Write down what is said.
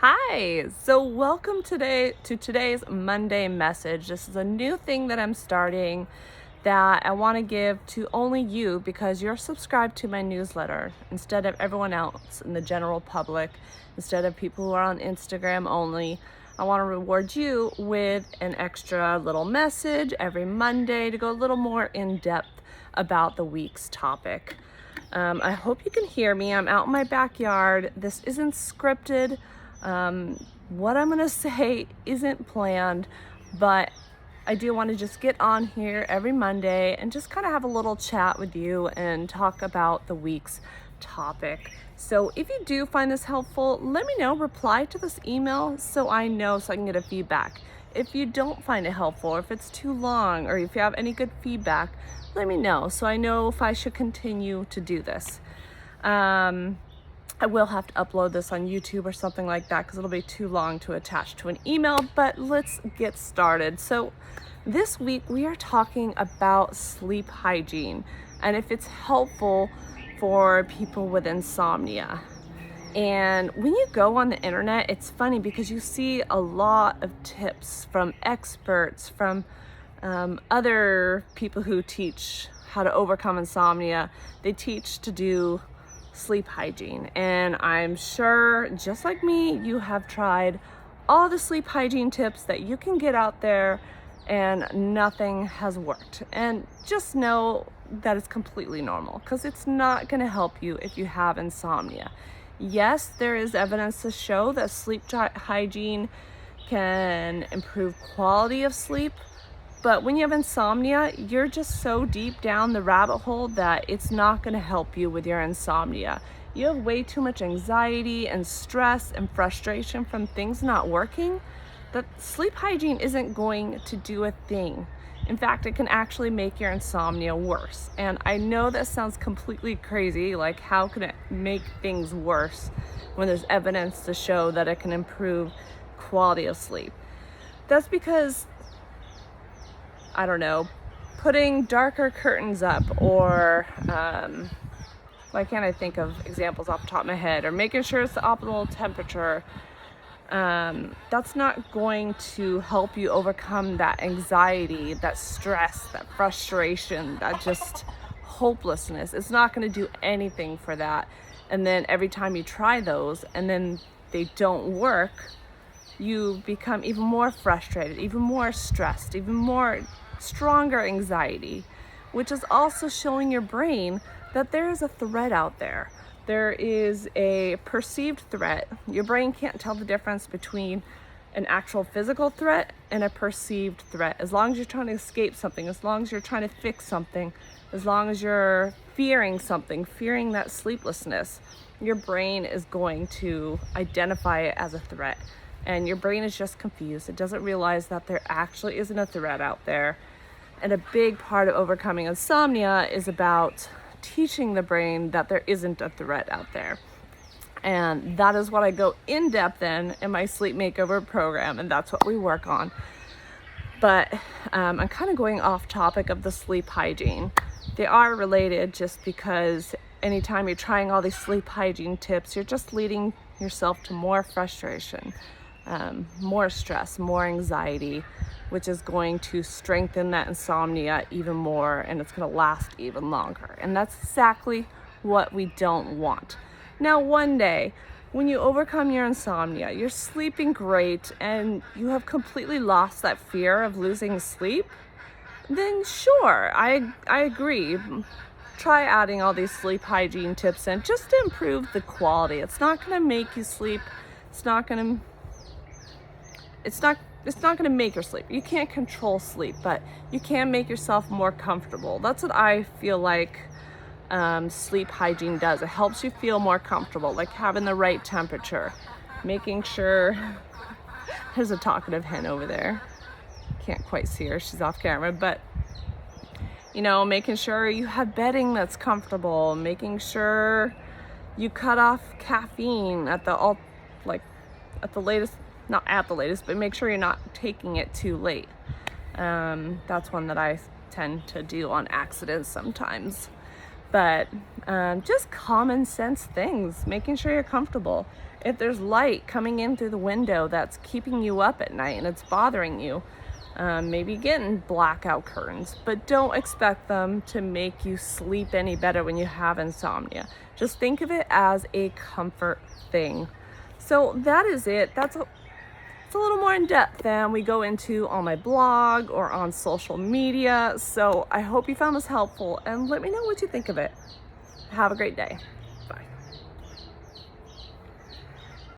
Hi, so welcome to today's Monday message. This is a new thing that I'm starting that I want to give to only you because you're subscribed to my newsletter instead of everyone else in the general public, instead of people who are on Instagram only. I want to reward you with an extra little message every Monday to go a little more in depth about the week's topic. I hope you can hear me. I'm out in my backyard. This isn't scripted. What I'm going to say isn't planned, but I do want to just get on here every Monday and just kind of have a little chat with you and talk about the week's topic. So if you do find this helpful, let me know. Reply to this email so I know, so I can get a feedback. If you don't find it helpful, or if it's too long, or if you have any good feedback, let me know so I know if I should continue to do this. I will have to upload this on YouTube or something like that because it'll be too long to attach to an email, but let's get started. So this week we are talking about sleep hygiene and if it's helpful for people with insomnia. And when you go on the internet, it's funny because you see a lot of tips from experts, from other people who teach how to overcome insomnia. They teach to do sleep hygiene, and I'm sure, just like me, you have tried all the sleep hygiene tips that you can get out there and nothing has worked. And just know that it's completely normal because it's not going to help you if you have insomnia. Yes, there is evidence to show that sleep hygiene can improve quality of sleep. But when you have insomnia, you're just so deep down the rabbit hole that it's not going to help you with your insomnia. You have way too much anxiety and stress and frustration from things not working that sleep hygiene isn't going to do a thing. In fact, it can actually make your insomnia worse. And I know that sounds completely crazy. Like, how can it make things worse when there's evidence to show that it can improve quality of sleep? That's because, I don't know, putting darker curtains up, or why can't I think of examples off the top of my head, or making sure it's the optimal temperature, that's not going to help you overcome that anxiety, that stress, that frustration, that just hopelessness. It's not going to do anything for that. And then every time you try those and then they don't work, you become even more frustrated, even more stressed, even more stronger anxiety, which is also showing your brain that there is a threat out there. There is a perceived threat. Your brain can't tell the difference between an actual physical threat and a perceived threat. As long as you're trying to escape something, as long as you're trying to fix something, as long as you're fearing something, fearing that sleeplessness, your brain is going to identify it as a threat. And your brain is just confused. It doesn't realize that there actually isn't a threat out there. And a big part of overcoming insomnia is about teaching the brain that there isn't a threat out there. And that is what I go in depth in my sleep makeover program, and that's what we work on. But I'm kind of going off topic of the sleep hygiene. They are related just because anytime you're trying all these sleep hygiene tips, you're just leading yourself to more frustration, more stress, more anxiety, which is going to strengthen that insomnia even more, and it's going to last even longer. And that's exactly what we don't want. Now, one day, when you overcome your insomnia, you're sleeping great, and you have completely lost that fear of losing sleep, then sure, I agree. Try adding all these sleep hygiene tips in just to improve the quality. It's not going to make you sleep. It's not going to make your sleep. You can't control sleep, but you can make yourself more comfortable. That's what I feel like sleep hygiene does. It helps you feel more comfortable, like having the right temperature, making sure there's a talkative hen over there. Can't quite see her, she's off camera, but making sure you have bedding that's comfortable, making sure you cut off caffeine at the latest, not at the latest, but make sure you're not taking it too late. That's one that I tend to do on accident sometimes. But just common sense things, making sure you're comfortable. If there's light coming in through the window that's keeping you up at night and it's bothering you, maybe getting blackout curtains, but don't expect them to make you sleep any better when you have insomnia. Just think of it as a comfort thing. So that is it. It's a little more in depth than we go into on my blog or on social media. So I hope you found this helpful and let me know what you think of it. Have a great day.